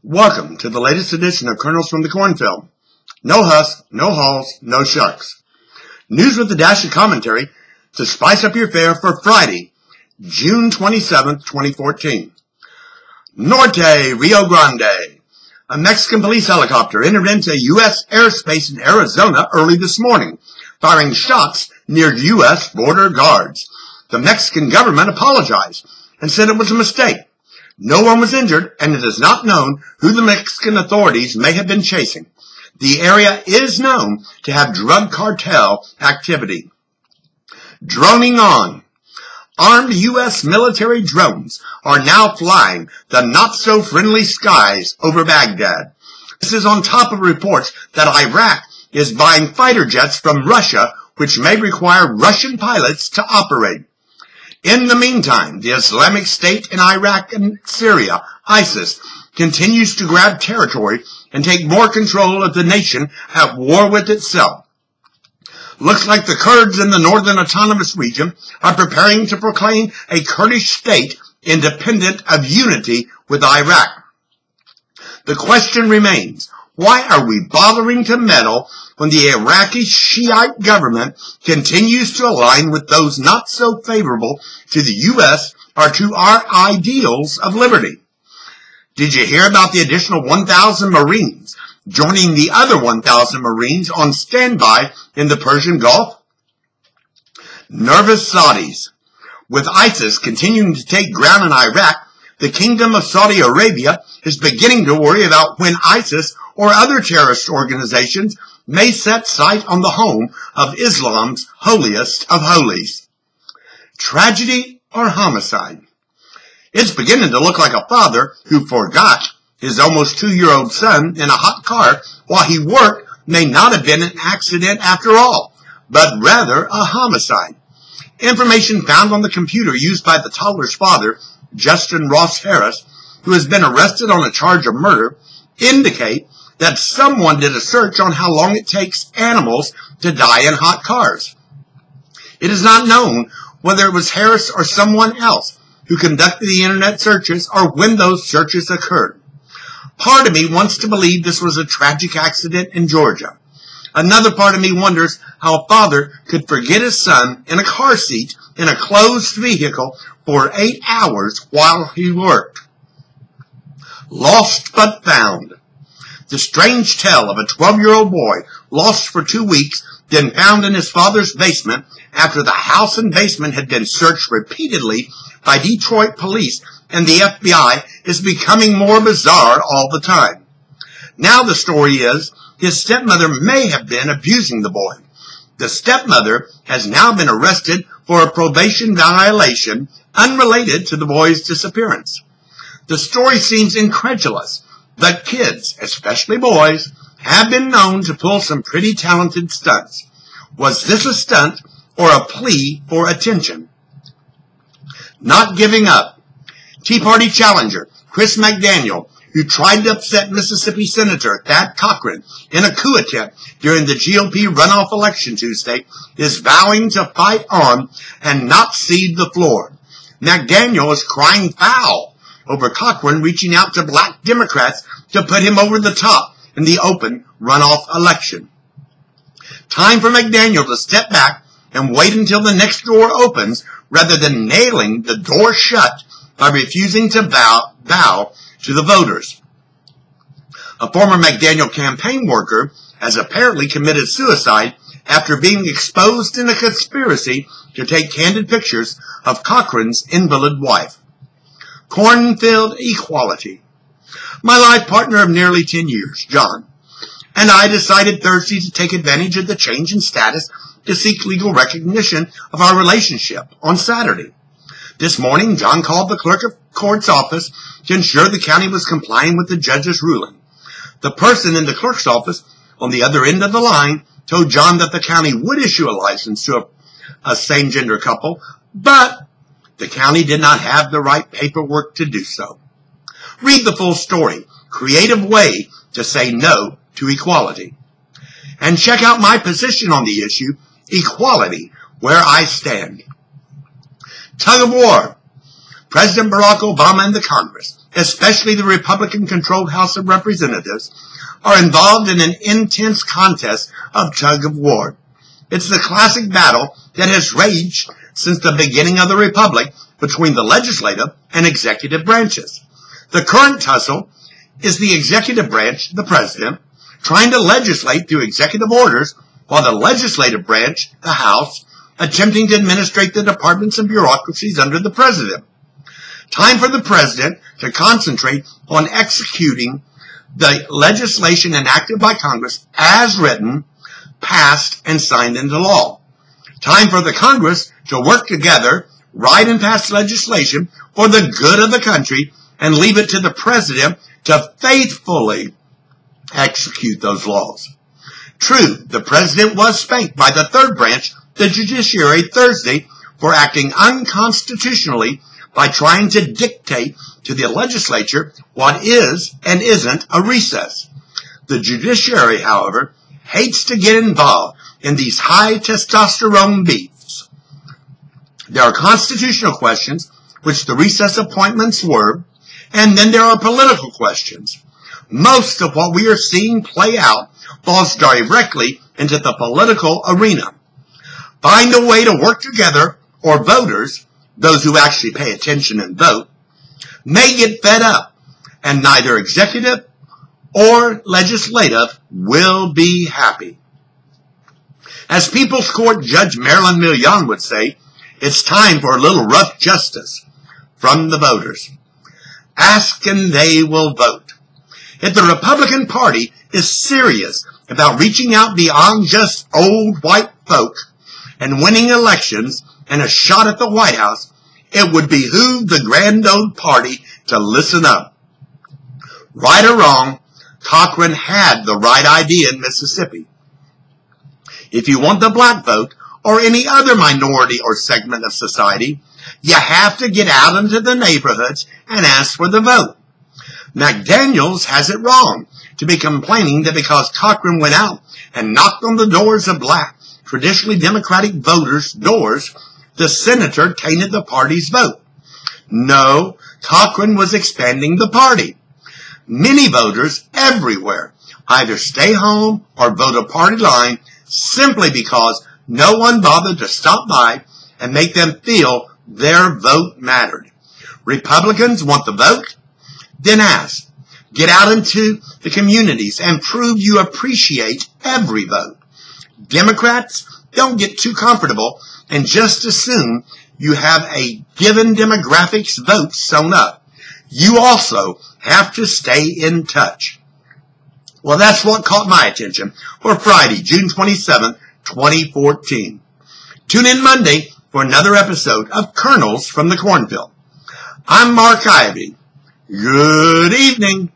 Welcome to the latest edition of Kernels from the Cornfield. No husk, no hulls, no shucks. News with a dash of commentary to spice up your fare for Friday, June 27th, 2014. Norte, Rio Grande. A Mexican police helicopter entered into U.S. airspace in Arizona early this morning, firing shots near U.S. border guards. The Mexican government apologized and said it was a mistake. No one was injured, and it is not known who the Mexican authorities may have been chasing. The area is known to have drug cartel activity. Droning on. Armed U.S. military drones are now flying the not-so-friendly skies over Baghdad. This is on top of reports that Iraq is buying fighter jets from Russia, which may require Russian pilots to operate. In the meantime, the Islamic State in Iraq and Syria, ISIS, continues to grab territory and take more control of the nation at war with itself. Looks like the Kurds in the Northern Autonomous Region are preparing to proclaim a Kurdish state independent of unity with Iraq. The question remains, why are we bothering to meddle when the Iraqi Shiite government continues to align with those not so favorable to the U.S. or to our ideals of liberty? Did you hear about the additional 1,000 Marines joining the other 1,000 Marines on standby in the Persian Gulf? Nervous Saudis. With ISIS continuing to take ground in Iraq, the Kingdom of Saudi Arabia is beginning to worry about when ISIS or other terrorist organizations may set sight on the home of Islam's holiest of holies. Tragedy or homicide? It's beginning to look like a father who forgot his almost 2-year-old son in a hot car while he worked may not have been an accident after all, but rather a homicide. Information found on the computer used by the toddler's father, Justin Ross Harris, who has been arrested on a charge of murder, indicate that someone did a search on how long it takes animals to die in hot cars. It is not known whether it was Harris or someone else who conducted the internet searches or when those searches occurred. Part of me wants to believe this was a tragic accident in Georgia. Another part of me wonders how a father could forget his son in a car seat in a closed vehicle for 8 hours while he worked. Lost but found. The strange tale of a 12-year-old boy lost for 2 weeks, then found in his father's basement after the house and basement had been searched repeatedly by Detroit police and the FBI is becoming more bizarre all the time. Now the story is his stepmother may have been abusing the boy. The stepmother has now been arrested for a probation violation unrelated to the boy's disappearance. The story seems incredulous, but kids, especially boys, have been known to pull some pretty talented stunts. Was this a stunt or a plea for attention? Not giving up. Tea Party challenger Chris McDaniel, who tried to upset Mississippi Senator Thad Cochran in a coup attempt during the GOP runoff election Tuesday, is vowing to fight on and not cede the floor. McDaniel is crying foul over Cochran reaching out to black Democrats to put him over the top in the open runoff election. Time for McDaniel to step back and wait until the next door opens rather than nailing the door shut by refusing to bow to the voters. A former McDaniel campaign worker has apparently committed suicide after being exposed in a conspiracy to take candid pictures of Cochran's invalid wife. Cornfield equality. My life partner of nearly 10 years, John, and I decided Thursday to take advantage of the change in status to seek legal recognition of our relationship on Saturday. This morning, John called the clerk of court's office to ensure the county was complying with the judge's ruling. The person in the clerk's office on the other end of the line told John that the county would issue a license to a same-gender couple, but the county did not have the right paperwork to do so. Read the full story, Creative Way to Say No to Equality. And check out my position on the issue, Equality, Where I Stand. Tug of war. President Barack Obama and the Congress especially the Republican-controlled House of Representatives, are involved in an intense contest of tug-of-war. It's the classic battle that has raged since the beginning of the Republic between the legislative and executive branches. The current tussle is the executive branch, the president, trying to legislate through executive orders, while the legislative branch, the House, attempting to administrate the departments and bureaucracies under the president. Time for the president to concentrate on executing the legislation enacted by Congress as written, passed, and signed into law. Time for the Congress to work together, write and pass legislation for the good of the country, and leave it to the president to faithfully execute those laws. True, the president was spanked by the third branch, the judiciary, Thursday for acting unconstitutionally by trying to dictate to the legislature what is and isn't a recess. The judiciary, however, hates to get involved in these high testosterone beefs. There are constitutional questions, which the recess appointments were, and then there are political questions. Most of what we are seeing play out falls directly into the political arena. Find a way to work together, or voters, those who actually pay attention and vote, may get fed up, and neither executive or legislative will be happy. As People's Court Judge Marilyn Millian would say, it's time for a little rough justice from the voters. Ask and they will vote. If the Republican Party is serious about reaching out beyond just old white folk and winning elections and a shot at the White House, it would behoove the grand old party to listen up. Right or wrong, Cochran had the right idea in Mississippi. If you want the black vote or any other minority or segment of society, you have to get out into the neighborhoods and ask for the vote. McDaniels has it wrong to be complaining that because Cochran went out and knocked on the doors of black, traditionally Democratic voters' doors, the senator tainted the party's vote. No, Cochran was expanding the party. Many voters everywhere either stay home or vote a party line simply because no one bothered to stop by and make them feel their vote mattered. Republicans want the vote? Then ask. Get out into the communities and prove you appreciate every vote. Democrats, don't get too comfortable and just assume you have a given demographics vote sewn up. You also have to stay in touch. Well, that's what caught my attention for Friday, June 27th, 2014. Tune in Monday for another episode of Kernels from the Cornfield. I'm Mark Ivy. Good evening.